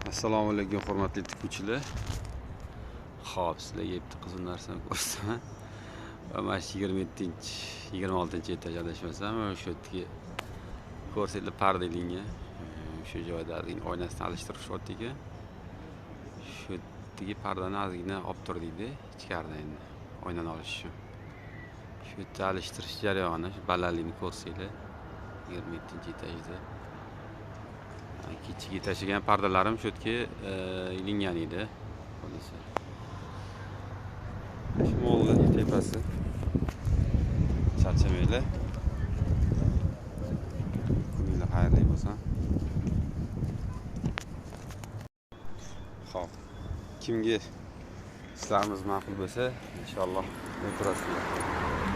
Assalomu alaykum hurmatli tikuvchilar. Xo'p, sizlarga bitta qiziq narsani ko'rsataman. Va mana shu 26 etaj adashmasam, o'sha yerga ko'rsanglar parda ilingan. O'sha joyda oynasini alishtirishyapti ekan. Shu yerdagi pardani ozgina olib tur deydi, ichkaridan endi oynani olish uchun. Shu yerda alishtirish jarayoni, shu balandlikni ko'rsanglar 27-etajda. Kechiga tashlagan pardalarim shu yerga ilingan edi. Shimolli tepasi. Charchamanglar. Kuninglar xayrli bo'lsin. Xo'p. Kimga ishlarimiz ma'qul bo'lsa, inshaalloh ko'rasizlar.